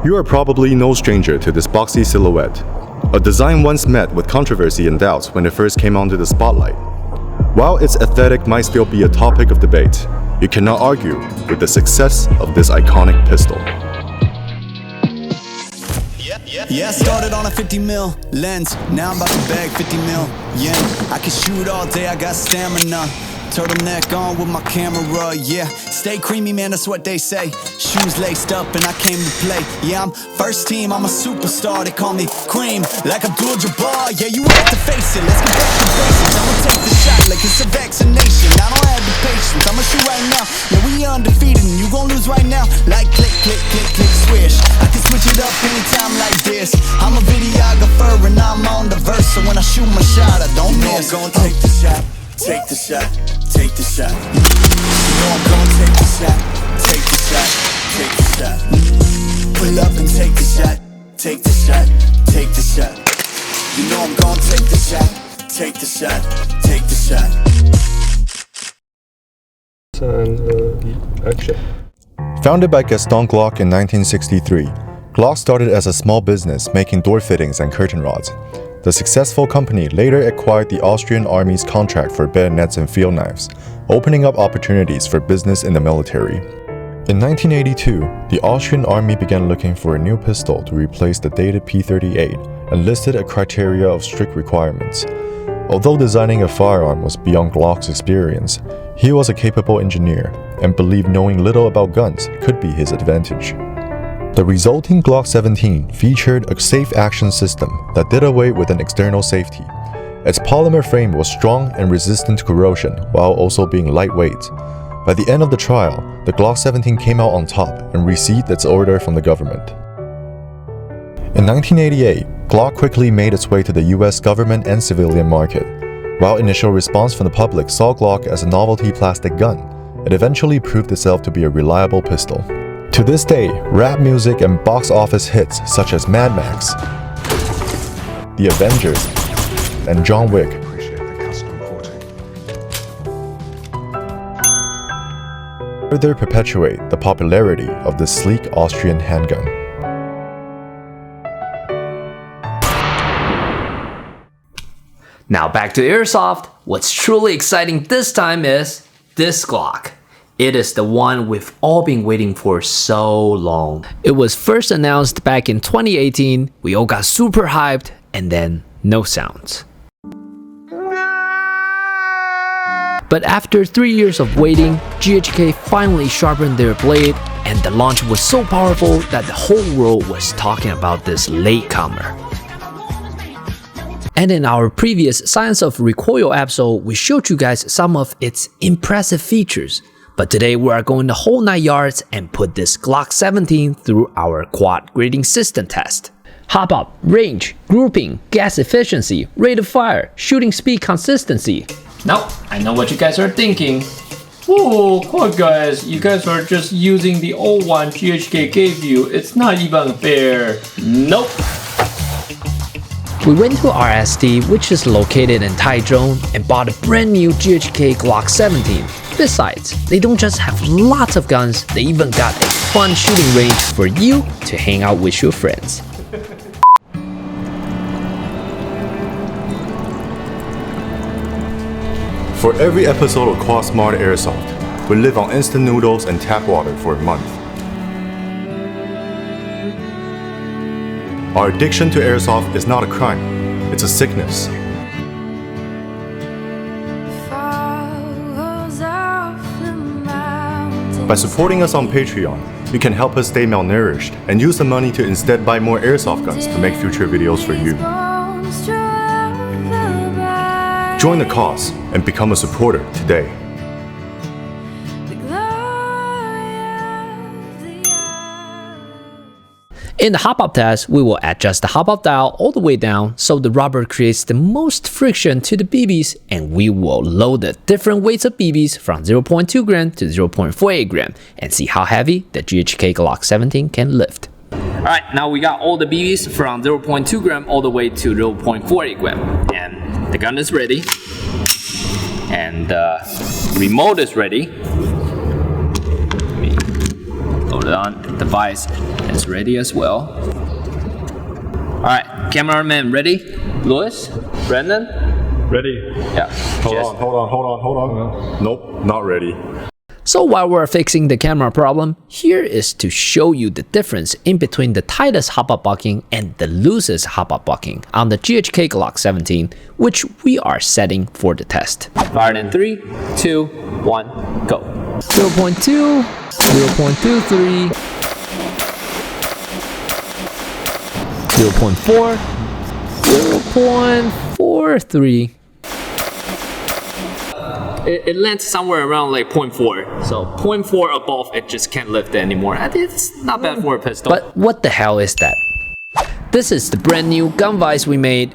You are probably no stranger to this boxy silhouette, a design once met with controversy and doubts when it first came onto the spotlight. While its aesthetic might still be a topic of debate, you cannot argue with the success of this iconic pistol. Yeah, I started on a 50 mil lens. Now I'm about to bag 50 mil yen. I can shoot all day, I got stamina. Turtleneck on with my camera, yeah. Stay creamy, man, that's what they say. Shoes laced up and I came to play. Yeah, I'm first team, I'm a superstar. They call me Cream, like Abdul-Jabbar. Yeah, you have to face it, let's get back to basics. I'ma take the shot like it's a vaccination. I don't have the patience, I'ma shoot right now. Yeah, we undefeated and you gon' lose right now. Like click, click, click, click, swish. I can switch it up anytime like this. I'm a videographer and I'm on the verse. So when I shoot my shot, I don't miss. I'm gonna take the shot, take the shot. Take the shot. You know I'm gonna take the shot. Take the shot. Take the shot. Pull up and take the shot. Take the shot. Take the shot. You know I'm gonna take the shot. Take the shot. Take the shot. Action. Founded by Gaston Glock in 1963, Glock started as a small business making door fittings and curtain rods. The successful company later acquired the Austrian Army's contract for bayonets and field knives, opening up opportunities for business in the military. In 1982, the Austrian Army began looking for a new pistol to replace the dated P38 and listed a criteria of strict requirements. Although designing a firearm was beyond Glock's experience, he was a capable engineer and believed knowing little about guns could be his advantage. The resulting Glock 17 featured a safe action system that did away with an external safety. Its polymer frame was strong and resistant to corrosion while also being lightweight. By the end of the trial, the Glock 17 came out on top and received its order from the government. In 1988, Glock quickly made its way to the US government and civilian market. While initial response from the public saw Glock as a novelty plastic gun, it eventually proved itself to be a reliable pistol. To this day, rap music and box office hits such as Mad Max, The Avengers, and John Wick further perpetuate the popularity of this sleek Austrian handgun. Now back to Airsoft. What's truly exciting this time is this Glock. It is the one we've all been waiting for so long. It was first announced back in 2018, we all got super hyped, and then no sounds. But after 3 years of waiting, GHK finally sharpened their blade, and the launch was so powerful that the whole world was talking about this latecomer. And in our previous Science of Recoil episode, we showed you guys some of its impressive features. But today we are going the whole 9 yards and put this Glock 17 through our quad grading system test. Hop up, range, grouping, gas efficiency, rate of fire, shooting speed consistency. Now, I know what you guys are thinking. Whoa, come on guys, you guys are just using the old one GHK gave you. It's not even fair. Nope. We went to RST, which is located in Taichung, and bought a brand new GHK Glock 17. Besides, they don't just have lots of guns, they even got a fun shooting range for you to hang out with your friends. For every episode of Quad Smart Airsoft, we live on instant noodles and tap water for a month. Our addiction to airsoft is not a crime, it's a sickness. By supporting us on Patreon, you can help us stay malnourished and use the money to instead buy more airsoft guns to make future videos for you. Join the cause and become a supporter today. In the hop-up test, we will adjust the hop-up dial all the way down so the rubber creates the most friction to the BBs, and we will load the different weights of BBs from 0.2 gram to 0.48 gram and see how heavy the GHK Glock 17 can lift. Alright, now we got all the BBs from 0.2 gram all the way to 0.48 gram, and the gun is ready, and the remote is ready. Load it on the device. is ready as well. Alright, cameraman ready? Louis? Brandon? Ready? Yeah. Hold on. Nope, not ready. So while we're fixing the camera problem, here is to show you the difference in between the tightest hop-up bucking and the loosest hop-up bucking on the GHK Glock 17, which we are setting for the test. Fired in 3, 2, 1, go. 0.2, 0.23, 0.4, 0.43. It lands somewhere around like 0.4. So 0.4 above, it just can't lift anymore. I think it's not bad for a pistol. But what the hell is that? This is the brand new gun vise we made.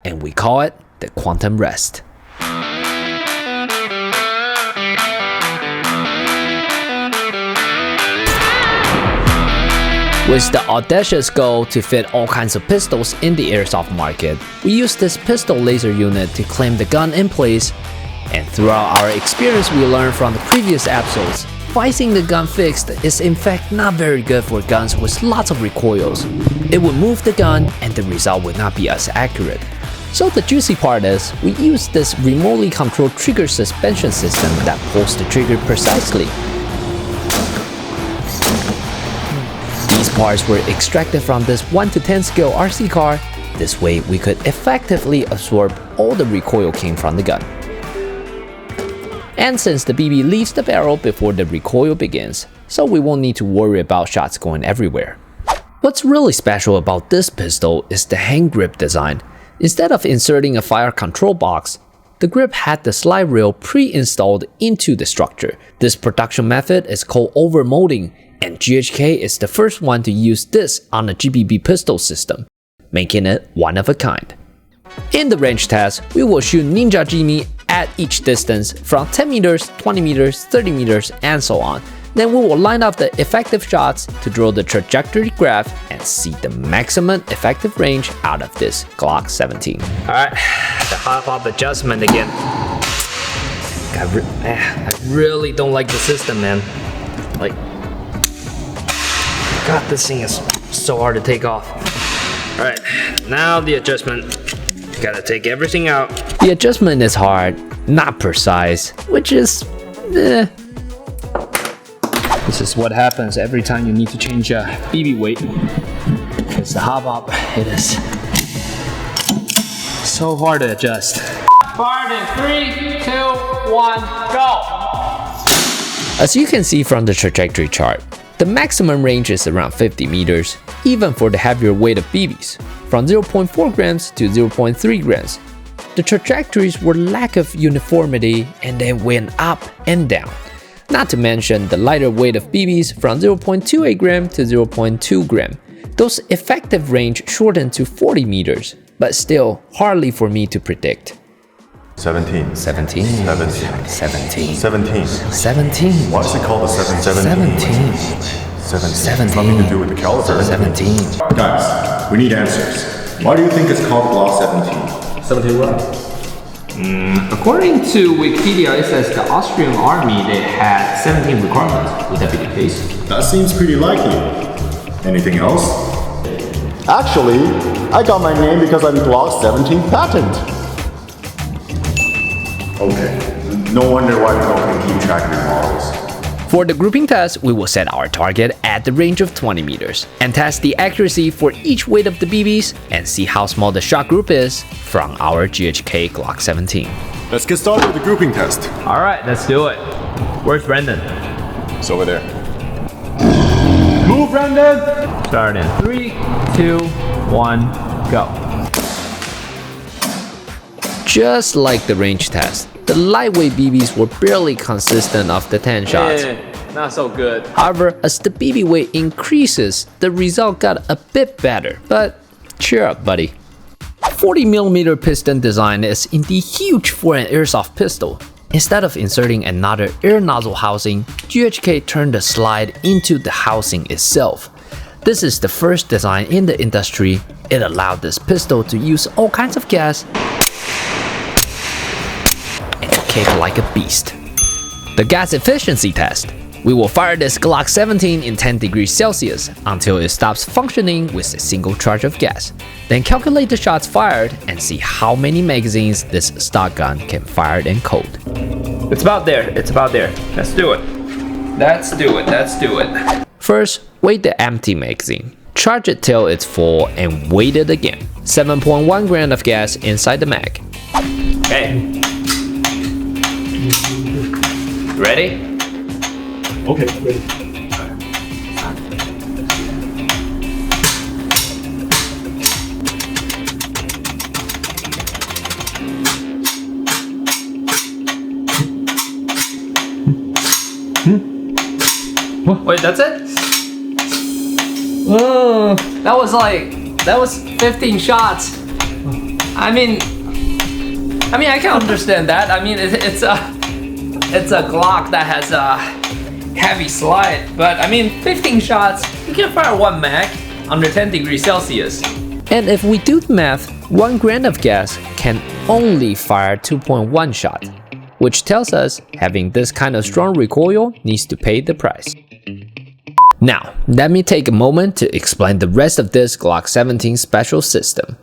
And we call it the Quantum Rest. With the audacious goal to fit all kinds of pistols in the airsoft market, we use this pistol laser unit to clamp the gun in place, and throughout our experience we learned from the previous episodes, vising the gun fixed is in fact not very good for guns with lots of recoils. It would move the gun and the result would not be as accurate. So the juicy part is, we use this remotely controlled trigger suspension system that pulls the trigger precisely. These parts were extracted from this 1 to 10 scale RC car. This way we could effectively absorb all the recoil came from the gun. And since the BB leaves the barrel before the recoil begins, so we won't need to worry about shots going everywhere. What's really special about this pistol is the hand grip design. Instead of inserting a fire control box, the grip had the slide rail pre-installed into the structure. This production method is called overmolding, and GHK is the first one to use this on a GBB pistol system, making it one of a kind. In the range test, we will shoot Ninja Jimmy at each distance from 10 meters, 20 meters, 30 meters, and so on. Then we will line up the effective shots to draw the trajectory graph and see the maximum effective range out of this Glock 17. Alright, the hop-up adjustment again. I really don't like the system, man. Like, God, this thing is so hard to take off. Alright, now the adjustment. Gotta take everything out. The adjustment is hard, not precise, which is This is what happens every time you need to change a BB weight. Because the hop-up, it is so hard to adjust. Fired in 3, 2, 1, go! As you can see from the trajectory chart, the maximum range is around 50 meters, even for the heavier weight of BBs, from 0.4 grams to 0.3 grams. The trajectories were lack of uniformity and then went up and down. Not to mention the lighter weight of BBs from 0.28 gram to 0.2 gram. Those effective range shortened to 40 meters, but still hardly for me to predict. 17. 17. 17. 17. 17. 17. Why is it called a 17? 17. 17. Nothing to do with the caliber. 17. Guys, we need answers. Why do you think it's called Glock 17? 17 what? According to Wikipedia, it says the Austrian army, they had 17 requirements. Would that be the case? That seems pretty likely. Anything else? Actually, I got my name because I'm Glock 17 patent. Okay. No wonder why people can keep track of your models. For the grouping test, we will set our target at the range of 20 meters and test the accuracy for each weight of the BBs and see how small the shot group is from our GHK Glock 17. Let's get started with the grouping test. Alright, let's do it. Where's Brendan? It's over there. Move, Brendan! Start in 3, 2, 1, go. Just like the range test, the lightweight BBs were barely consistent of the 10 shots. Not so good. However, as the BB weight increases, the result got a bit better. But cheer up, buddy. 40mm piston design is indeed huge for an airsoft pistol. Instead of inserting another air nozzle housing, GHK turned the slide into the housing itself. This is the first design in the industry. It allowed this pistol to use all kinds of gas and kick like a beast. The gas efficiency test. We will fire this Glock 17 in 10 degrees Celsius until it stops functioning with a single charge of gas. Then calculate the shots fired and see how many magazines this stock gun can fire in cold. It's about there, it's about there. Let's do it. Let's do it, let's do it. First, weight the empty magazine. Charge it till it's full and weight it again. 7.1 grams of gas inside the mag. Okay. Ready? Okay, ready. Wait, that's it? Oh, that was 15 shots. I mean, I can understand that. I mean, it's a Glock that has a heavy slide, but I mean, 15 shots, you can fire one mag under 10 degrees Celsius. And if we do the math, 1 gram of gas can only fire 2.1 shots, which tells us having this kind of strong recoil needs to pay the price. Now, let me take a moment to explain the rest of this Glock 17 special system.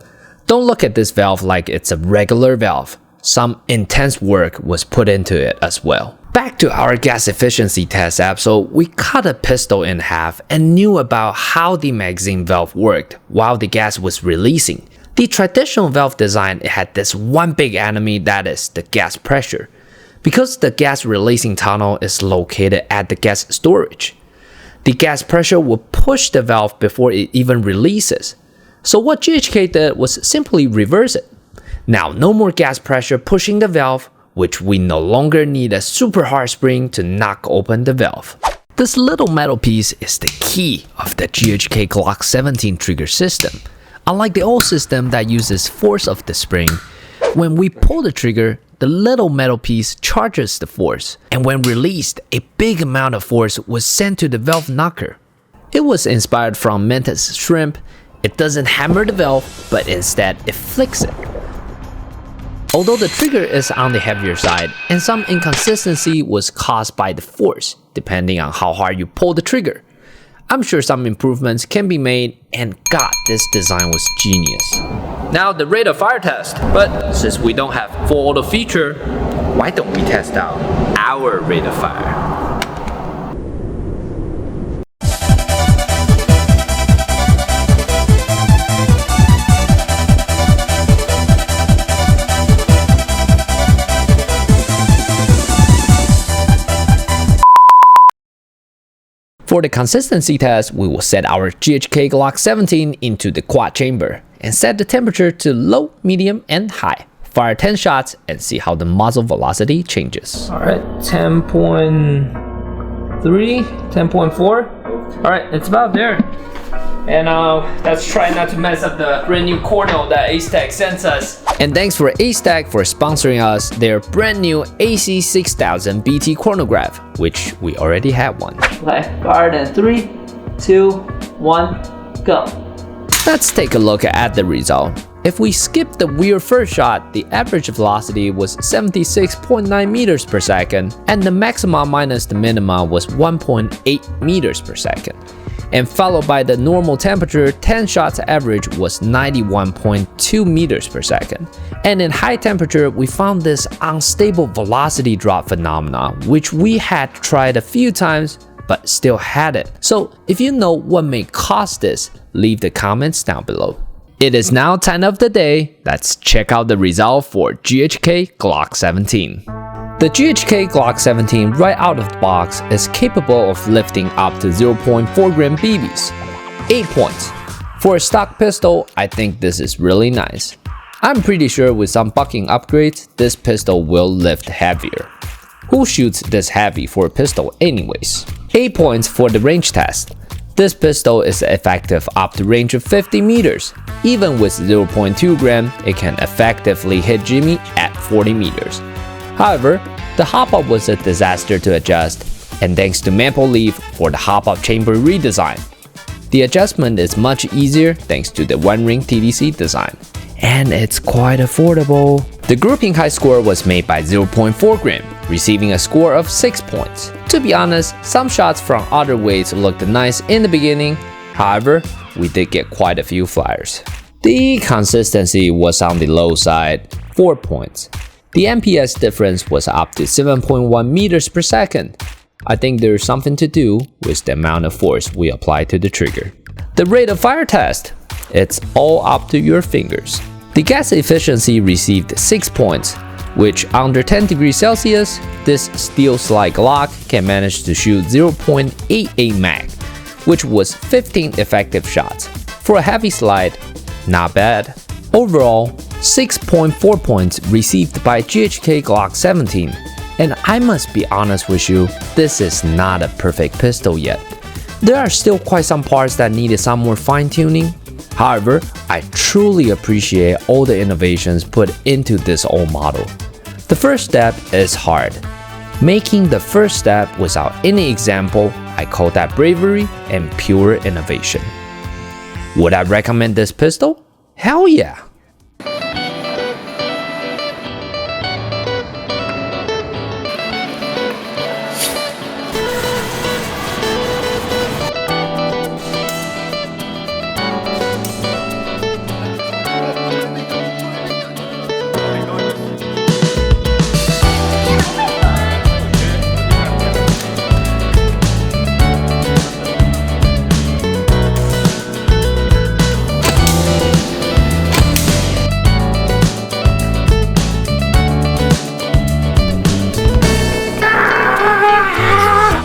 Don't look at this valve like it's a regular valve. Some intense work was put into it as well. Back to our gas efficiency test episode, we cut a pistol in half and knew about how the magazine valve worked while the gas was releasing. The traditional valve design had this one big enemy, that is the gas pressure. Because the gas releasing tunnel is located at the gas storage, the gas pressure will push the valve before it even releases. So what GHK did was simply reverse it. Now no more gas pressure pushing the valve, which we no longer need a super hard spring to knock open the valve. This little metal piece is the key of the GHK Glock 17 trigger system. Unlike the old system that uses force of the spring, when we pull the trigger, the little metal piece charges the force, and when released, a big amount of force was sent to the valve knocker. It was inspired from Mantis shrimp. It doesn't hammer the valve, but instead it flicks it. Although the trigger is on the heavier side, and some inconsistency was caused by the force, depending on how hard you pull the trigger. I'm sure some improvements can be made, and God, this design was genius. Now the rate of fire test, but since we don't have full auto feature, why don't we test out our rate of fire? For the consistency test, we will set our GHK Glock 17 into the quad chamber and set the temperature to low, medium, and high. Fire 10 shots and see how the muzzle velocity changes. Alright, 10.3, 10.4. Alright, it's about there. And let's try not to mess up the brand new chrono that ACETECH sent us. And thanks for ACETECH for sponsoring us their brand new AC6000 BT chronograph, which we already had one. Okay, fired in 3, 2, 1, go. Let's take a look at the result. If we skip the weird first shot, the average velocity was 76.9 meters per second, and the maxima minus the minima was 1.8 meters per second. And followed by the normal temperature, 10 shots average was 91.2 meters per second. And in high temperature, we found this unstable velocity drop phenomena, which we had tried a few times, but still had it. So if you know what may cause this, leave the comments down below. It is now time of the day. Let's check out the result for GHK Glock 17. The GHK Glock 17 right out of the box is capable of lifting up to 0.4 gram BBs. 8 points. For a stock pistol, I think this is really nice. I'm pretty sure with some bucking upgrades, this pistol will lift heavier. Who shoots this heavy for a pistol anyways? 8 points for the range test. This pistol is effective up to range of 50 meters. Even with 0.2 gram, it can effectively hit Jimmy at 40 meters. However, The hop-up was a disaster to adjust, and thanks to Maple Leaf for the hop-up chamber redesign. The adjustment is much easier thanks to the one-ring TDC design, and it's quite affordable. The grouping height score was made by 0.4 gram, receiving a score of 6 points. To be honest, some shots from other weights looked nice in the beginning, however, we did get quite a few flyers. The consistency was on the low side, 4 points. The MPS difference was up to 7.1 meters per second. I think there's something to do with the amount of force we apply to the trigger. The rate of fire test, it's all up to your fingers. The gas efficiency received 6 points, which under 10 degrees Celsius, this steel slide Glock can manage to shoot 0.88 mag, which was 15 effective shots. For a heavy slide, not bad. Overall, 6.4 points received by GHK Glock17. And I must be honest with you, this is not a perfect pistol yet. There are still quite some parts that needed some more fine-tuning. However, I truly appreciate all the innovations put into this old model. The first step is hard. Making the first step without any example, I call that bravery and pure innovation. Would I recommend this pistol? Hell yeah!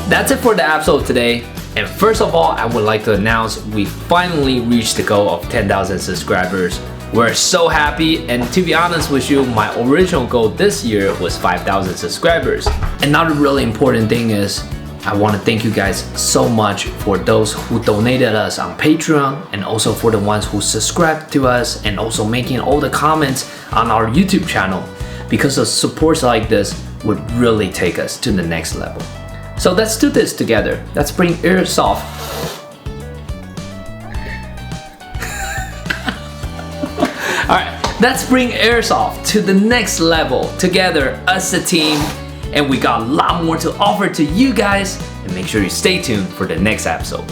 That's it for the episode today. And first of all, I would like to announce we finally reached the goal of 10,000 subscribers. We're so happy, and to be honest with you, my original goal this year was 5,000 subscribers. Another really important thing is I want to thank you guys so much for those who donated us on Patreon, and also for the ones who subscribed to us and also making all the comments on our YouTube channel, because of supports like this would really take us to the next level. So let's do this together. Let's bring Airsoft. Alright, let's bring Airsoft to the next level together as a team. And we got a lot more to offer to you guys. And make sure you stay tuned for the next episode.